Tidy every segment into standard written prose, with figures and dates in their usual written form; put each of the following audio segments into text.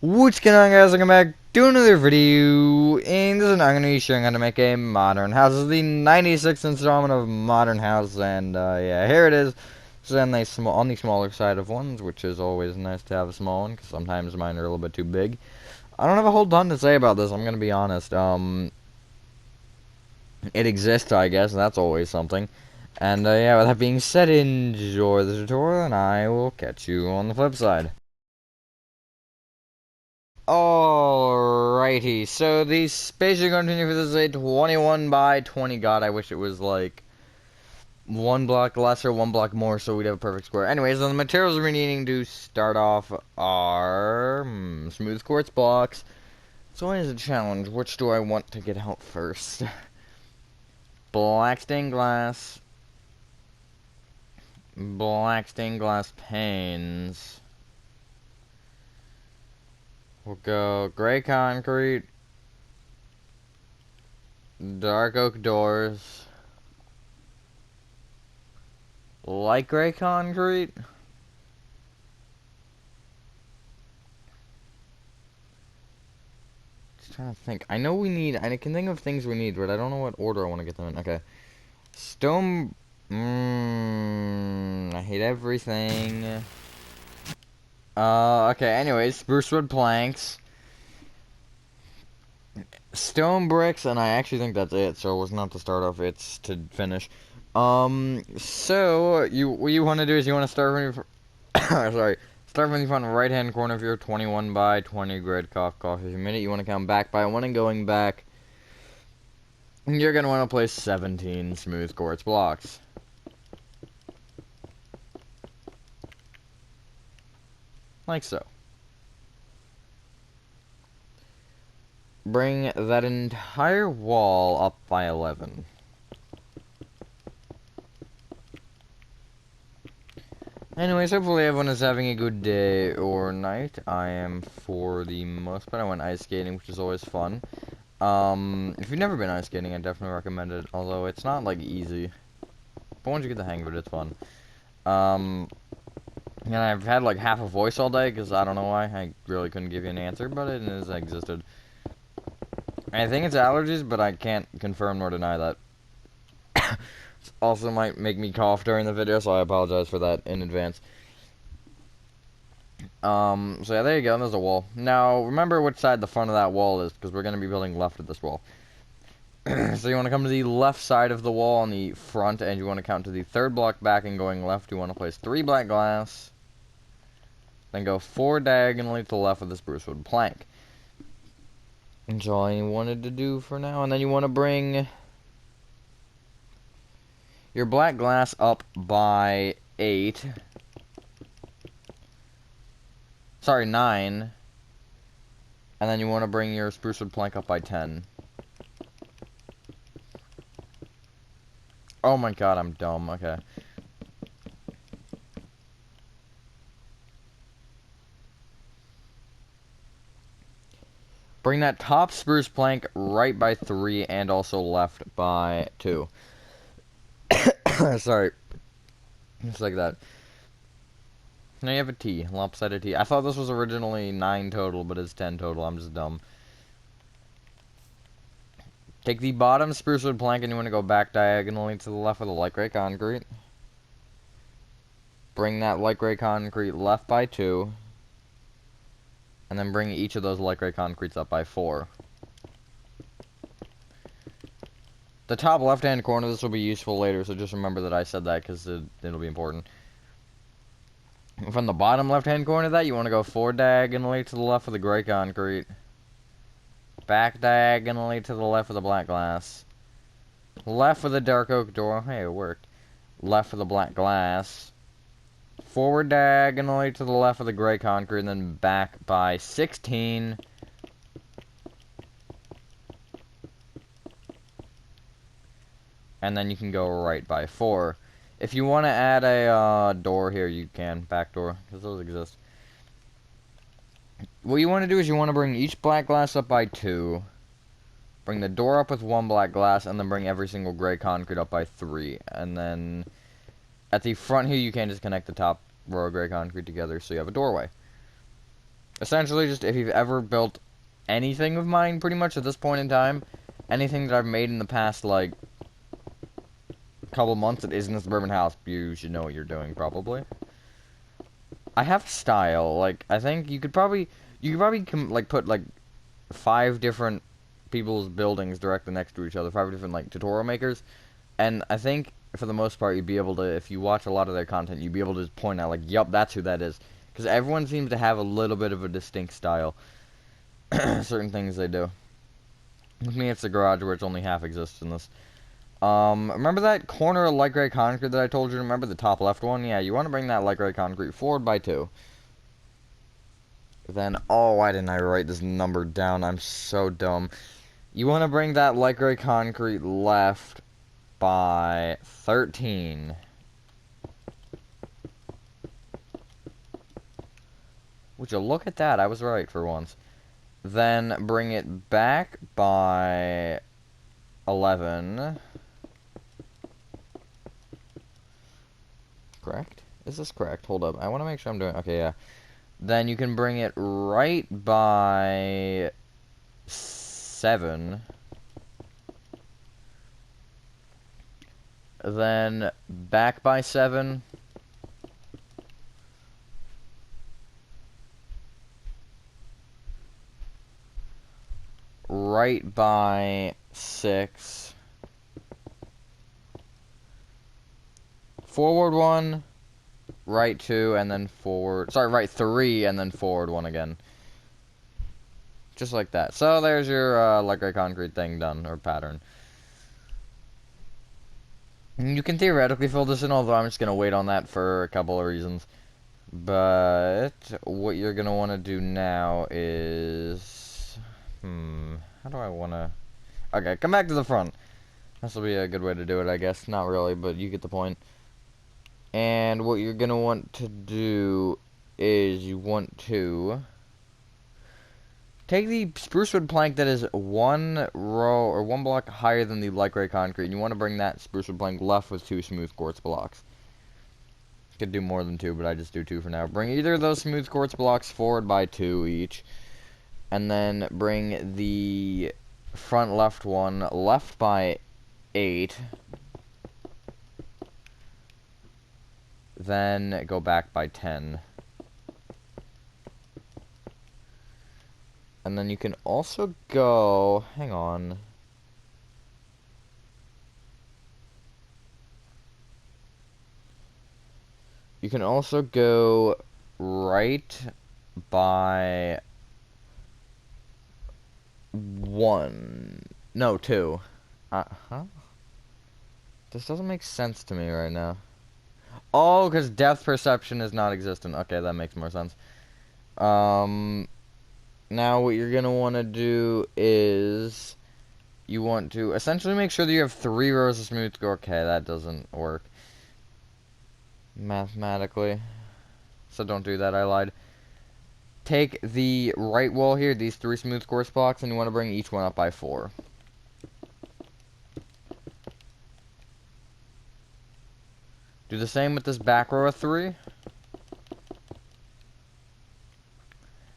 What's going on, guys? Welcome back to another video. In this, I'm going to be showing how to make a modern house. This is the 96th installment of Modern House, and yeah, here it is. It's on the smaller side of ones, which is always nice to have a small one, because sometimes mine are a little bit too big. I don't have a whole ton to say about this, I'm going to be honest. It exists, I guess, and that's always something. And yeah, with that being said, enjoy the tutorial, and I will catch you on the flip side. Alrighty, so the space you're going to need for this is a 21 by 20. God, I wish it was like one block less or one block more so we'd have a perfect square. Anyways, the materials we're needing to start off are smooth quartz blocks. It's always a challenge. Which do I want to get out first? Black stained glass panes. We'll go gray concrete, dark oak doors, light gray concrete, just trying to think. I can think of things we need, but I don't know what order I want to get them in. Okay. Stone, I hate everything. Okay, anyways, spruce wood planks, stone bricks, and I actually think that's it, so it's not to start off, it's to finish. So, what you want to do is you want to start from your, sorry, start from the front right-hand corner of your 21 by 20 grid, cough, if you minute, you want to count back by 1, and going back, you're going to want to place 17 smooth quartz blocks. Like so. Bring that entire wall up by 11. Anyways, hopefully everyone is having a good day or night. I am, for the most part. I went ice skating, which is always fun. If you've never been ice skating, I definitely recommend it. Although it's not like easy, but once you get the hang of it, it's fun. And I've had like half a voice all day because I don't know why. I really couldn't give you an answer, but it has existed. I think it's allergies, but I can't confirm nor deny that. Also might make me cough during the video, so I apologize for that in advance. So yeah, there you go, there's a wall. Now, remember which side the front of that wall is, because we're going to be building left of this wall. So you want to come to the left side of the wall on the front, and you want to count to the third block back and going left. You want to place 3 black glass, then go 4 diagonally to the left of the spruce wood plank. That's all I wanted to do for now, and then you want to bring your black glass up by 8. Sorry, 9. And then you want to bring your spruce wood plank up by 10. Oh my god, I'm dumb. Okay. Bring that top spruce plank right by 3 and also left by 2. Sorry. Just like that. Now you have a T, lopsided T. I thought this was originally 9 total, but it's 10 total. I'm just dumb. Take the bottom spruce wood plank and you want to go back diagonally to the left of the light gray concrete. Bring that light gray concrete left by 2. And then bring each of those light gray concretes up by 4. The top left-hand corner, this will be useful later, so just remember that I said that because it'll be important. From the bottom left-hand corner of that, you want to go 4 diagonally to the left of the gray concrete. Back diagonally to the left of the black glass. Left of the dark oak door. Hey, it worked. Left of the black glass. Forward diagonally to the left of the gray concrete, and then back by 16. And then you can go right by 4. If you want to add a door here, you can. Back door, because those exist. What you want to do is you want to bring each black glass up by 2. Bring the door up with 1 black glass, and then bring every single gray concrete up by 3. And then at the front here, you can't just connect the top row of gray concrete together, so you have a doorway. Essentially, just if you've ever built anything of mine, pretty much at this point in time, anything that I've made in the past, like, couple months that isn't a suburban house, you should know what you're doing, probably. I have style. Like, I think like, put, like, 5 different people's buildings directly next to each other, 5 different, like, tutorial makers, and I think, for the most part, you'd be able to, if you watch a lot of their content, you'd be able to just point out, like, yup, that's who that is. Because everyone seems to have a little bit of a distinct style. Certain things they do. With me, it's the garage where it's only half exists in this. Remember that corner of light gray concrete that I told you to remember? The top left one? Yeah, you want to bring that light gray concrete forward by 2. Then, oh, why didn't I write this number down? I'm so dumb. You want to bring that light gray concrete left by 13. Would you look at that? I was right for once. Then bring it back by 11. Correct? Is this correct? Hold up. I want to make sure I'm doing... Okay, yeah. Then you can bring it right by 7. Then back by 7. Right by 6. Forward 1. Right 2, and then forward... Sorry, right 3, and then forward 1 again. Just like that. So there's your light gray concrete thing done, or pattern. You can theoretically fill this in, although I'm just going to wait on that for a couple of reasons. But what you're going to want to do now is... How do I want to... Okay, come back to the front. This will be a good way to do it, I guess. Not really, but you get the point. And what you're going to want to do is you want to take the spruce wood plank that is 1 row or 1 block higher than the light gray concrete, and you want to bring that spruce wood plank left with 2 smooth quartz blocks. Could do more than 2, but I just do 2 for now. Bring either of those smooth quartz blocks forward by 2 each, and then bring the front left one left by 8. Then go back by 10. And then you can also go... Hang on. You can also go right by 1. No, 2. Huh? This doesn't make sense to me right now. Oh, because depth perception is not existent. Okay, that makes more sense. Now what you're going to want to do is you want to essentially make sure that you have 3 rows of smooth... Okay, that doesn't work mathematically. So don't do that, I lied. Take the right wall here, these 3 smooth quartz blocks, and you want to bring each one up by 4. Do the same with this back row of 3.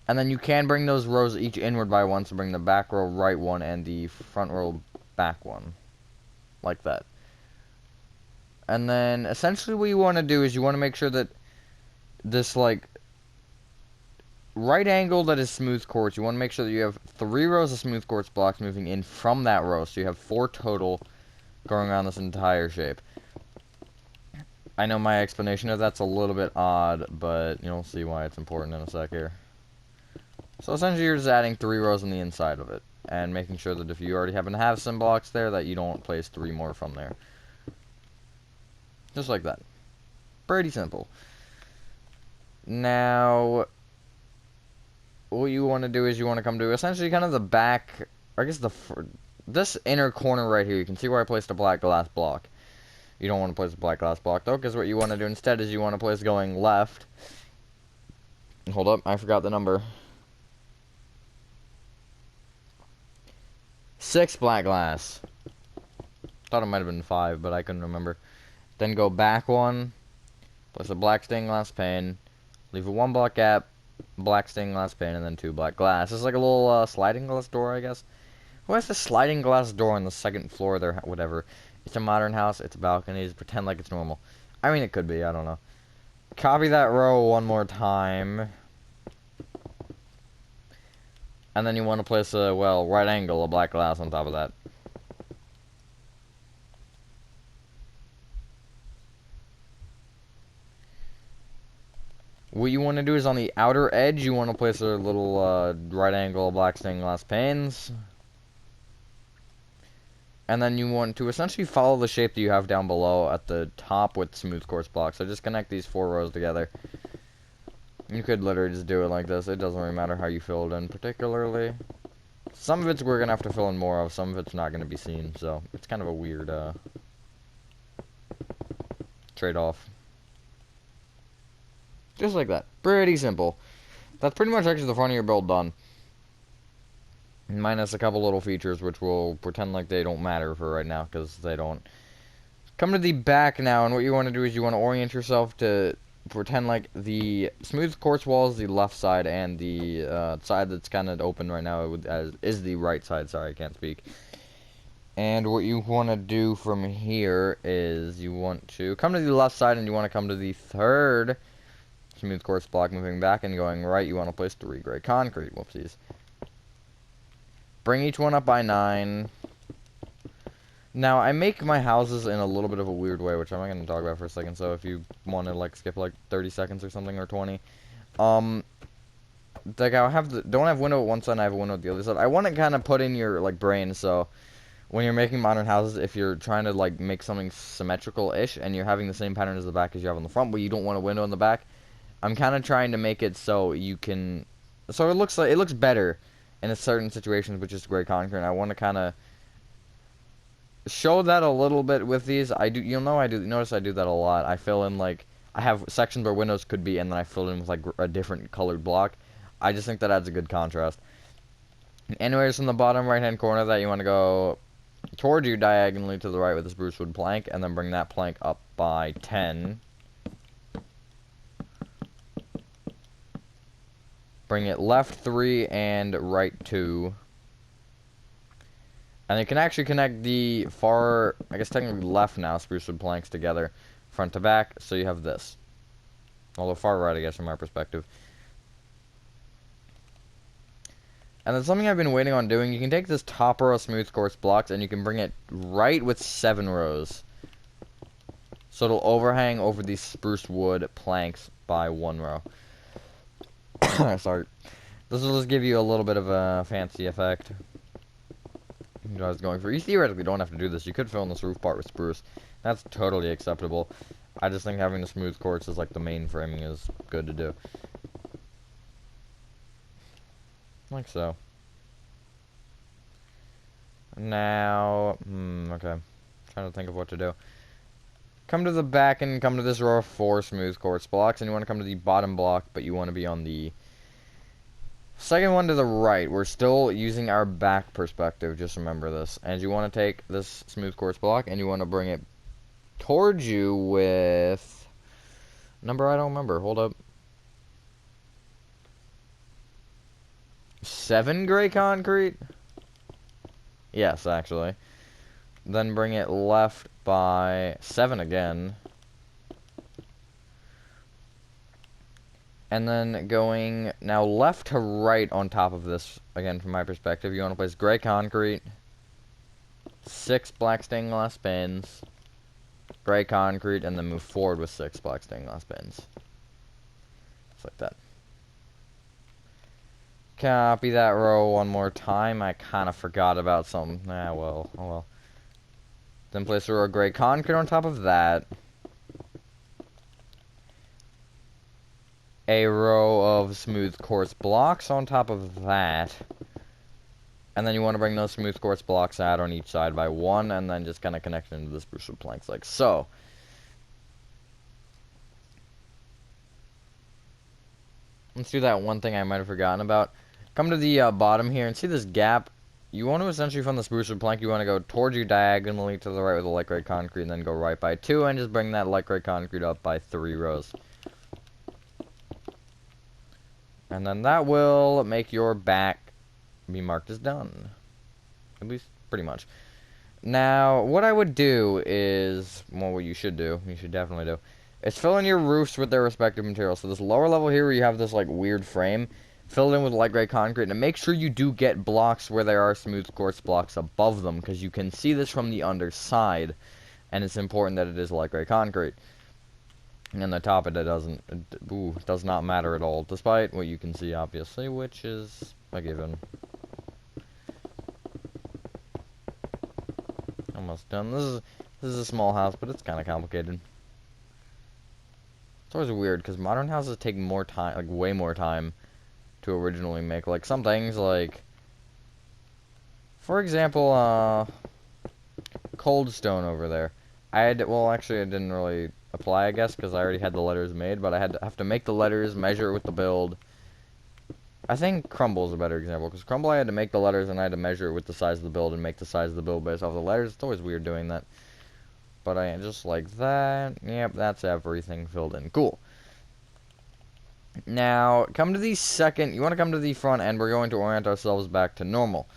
And then you can bring those rows each inward by 1, so bring the back row right 1 and the front row back 1. Like that. And then, essentially what you want to do is you want to make sure that this, like, right angle that is smooth quartz, you want to make sure that you have 3 rows of smooth quartz blocks moving in from that row, so you have 4 total going around this entire shape. I know my explanation of that's a little bit odd, but you'll see why it's important in a sec here. So essentially you're just adding 3 rows on the inside of it, and making sure that if you already happen to have some blocks there, that you don't place 3 more from there. Just like that. Pretty simple. Now, what you want to do is you want to come to essentially kind of the back, or I guess this inner corner right here. You can see where I placed a black glass block. You don't want to place a black glass block though, because what you want to do instead is you want to place going left. Hold up, I forgot the number. 6 black glass. Thought it might have been 5, but I couldn't remember. Then go back 1, place a black stained glass pane, leave a 1 block gap, black stained glass pane, and then 2 black glass. It's like a little sliding glass door, I guess. Who has the sliding glass door on the 2nd floor of their whatever? It's a modern house. It's balconies. Pretend like it's normal. I mean, it could be. I don't know. Copy that row one more time. And then you want to place a, well, right angle of black glass on top of that. What you want to do is on the outer edge, you want to place a little right angle of black stained glass panes. And then you want to essentially follow the shape that you have down below at the top with smooth quartz blocks. So just connect these 4 rows together. You could literally just do it like this. It doesn't really matter how you fill it in particularly. Some of it's we're going to have to fill in more of. Some of it's not going to be seen. So it's kind of a weird trade-off. Just like that. Pretty simple. That's pretty much actually the front of your build done. Minus a couple little features, which we'll pretend like they don't matter for right now, because they don't. Come to the back now, and what you want to do is you want to orient yourself to pretend like the smooth quartz wall is the left side, and the side that's kind of open right now is the right side. Sorry, I can't speak. And what you want to do from here is you want to come to the left side, and you want to come to the 3rd smooth quartz block, moving back and going right. You want to place 3 gray concrete. Whoopsies. Bring each one up by 9. Now, I make my houses in a little bit of a weird way, which I'm not going to talk about for a second, so if you want to, like, skip, like, 30 seconds or something, or 20. Like, I'll have don't have window at one side, and I have a window at the other side. I want to kind of put in your, like, brain, so when you're making modern houses, if you're trying to, like, make something symmetrical-ish, and you're having the same pattern as the back as you have on the front, but you don't want a window in the back, I'm kind of trying to make it so you can, so it looks better in a certain situations with just gray concrete. And I want to kind of show that a little bit with these. Notice I do that a lot. I fill in, like, I have sections where windows could be, and then I fill in with, like, a different colored block. I just think that adds a good contrast. Anyways, from the bottom right hand corner of that, you want to go toward you diagonally to the right with this spruce wood plank, and then bring that plank up by 10. Bring it left 3 and right 2. And you can actually connect the far, I guess technically left now, spruce wood planks together, front to back, so you have this. Although far right, I guess, from my perspective. And then something I've been waiting on doing, you can take this top row of smooth quartz blocks, and you can bring it right with 7 rows. So it'll overhang over these spruce wood planks by 1 row. Sorry. This will just give you a little bit of a fancy effect. I was going for. You theoretically don't have to do this. You could fill in this roof part with spruce. That's totally acceptable. I just think having the smooth quartz as like the main framing is good to do. Like so. Now, okay. I'm trying to think of what to do. Come to the back and come to this row of 4 smooth quartz blocks, and you want to come to the bottom block, but you want to be on the second one to the right. We're still using our back perspective, just remember this. And you want to take this smooth quartz block, and you want to bring it towards you with number I don't remember. Hold up. 7 gray concrete? Yes, actually. Then bring it left by 7 again. And then going now left to right on top of this, again from my perspective, you want to place gray concrete, 6 black stained glass pins, gray concrete, and then move forward with 6 black stained glass pins. Just like that. Copy that row one more time. I kind of forgot about something. Well, oh well. Then place a row of gray concrete on top of that. A row of smooth quartz blocks on top of that. And then you want to bring those smooth quartz blocks out on each side by 1, and then just kind of connect into the spruce wood planks like so. Let's do that one thing I might have forgotten about. Come to the bottom here and see this gap. You want to essentially, from the spruce wood plank, you want to go towards you diagonally to the right with the light gray concrete, and then go right by 2, and just bring that light gray concrete up by 3 rows. And then that will make your back be marked as done. At least, pretty much. Now, what I would do is, well, what you should definitely do, is fill in your roofs with their respective materials. So this lower level here where you have this, like, weird frame, fill it in with light gray concrete, and make sure you do get blocks where there are smooth quartz blocks above them, because you can see this from the underside, and it's important that it is light gray concrete. And on the top it does not matter at all, despite what you can see, obviously, which is a given. Almost done. This is a small house, but it's kind of complicated. It's always weird, because modern houses take more time, like, way more time to originally make. Like, some things, like, for example, cold stone over there. Well, actually, I didn't really apply, I guess, because I already had the letters made, but I have to make the letters, measure it with the build. I think crumble is a better example, because crumble I had to make the letters, and I had to measure it with the size of the build, and make the size of the build based off the letters. It's always weird doing that. But I just like that. Yep, that's everything filled in. Cool. Now, you want to come to the front end. We're going to orient ourselves back to normal.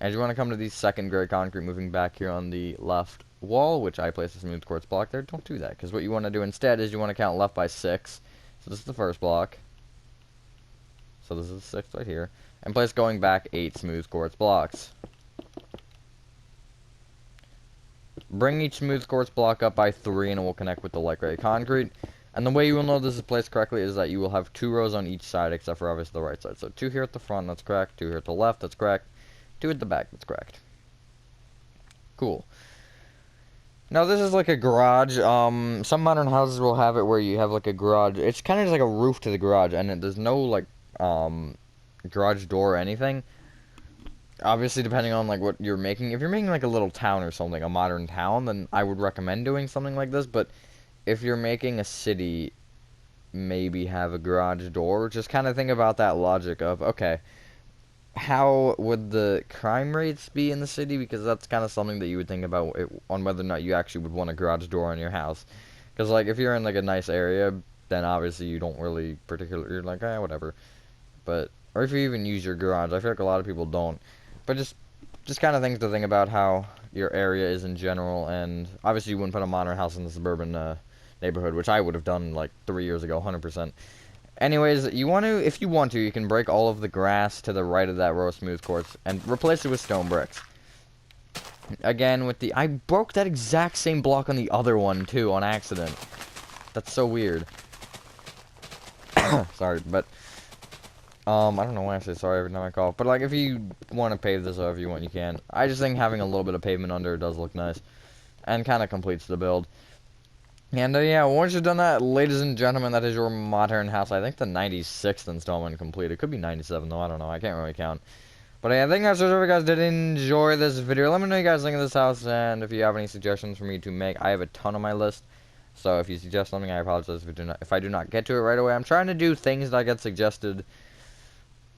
And you want to come to the second gray concrete, moving back here on the left wall, which I placed a smooth quartz block there. Don't do that, because what you want to do instead is you want to count left by 6. So this is the first block. So this is the 6th right here. And place going back 8 smooth quartz blocks. Bring each smooth quartz block up by 3, and it will connect with the light gray concrete. And the way you will know this is placed correctly is that you will have 2 rows on each side, except for obviously the right side. So 2 here at the front, that's correct. 2 here at the left, that's correct. 2 at the back, that's correct. Cool. Now this is like a garage. Some modern houses will have it where you have like a garage. It's kind of just like a roof to the garage, and there's no like garage door or anything. Obviously, depending on like what you're making. If you're making like a little town or something, a modern town, then I would recommend doing something like this. But if you're making a city, maybe have a garage door. Just kind of think about that logic of, okay, how would the crime rates be in the city? Because that's kind of something that you would think about on whether or not you actually would want a garage door on your house. Because, like, if you're in, like, a nice area, then obviously you don't really particularly, you're like, whatever. But, or if you even use your garage, I feel like a lot of people don't. But just kind of things to think about how your area is in general, and obviously you wouldn't put a modern house in the suburban neighborhood, which I would have done, like, 3 years ago, 100%. Anyways, if you want to, you can break all of the grass to the right of that row of smooth quartz and replace it with stone bricks. Again, I broke that exact same block on the other one, too, on accident. That's so weird. Sorry, but, I don't know why I say sorry every time I cough, but, like, if you want to pave this however you want, you can. I just think having a little bit of pavement under it does look nice, and kind of completes the build. And, yeah, once you've done that, ladies and gentlemen, that is your modern house. I think the 96th installment complete. It could be 97, though. I don't know. I can't really count. But, yeah, I think that's it. If you guys did enjoy this video, let me know you guys think of this house, and if you have any suggestions for me to make. I have a ton on my list, so if you suggest something, I apologize if I do not get to it right away. I'm trying to do things that get suggested,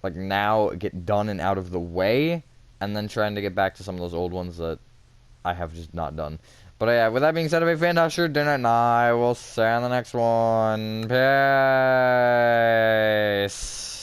like, now, get done and out of the way, and then trying to get back to some of those old ones that I have just not done. But yeah, with that being said, have a fantastic dinner, and I will see you on the next one. Peace.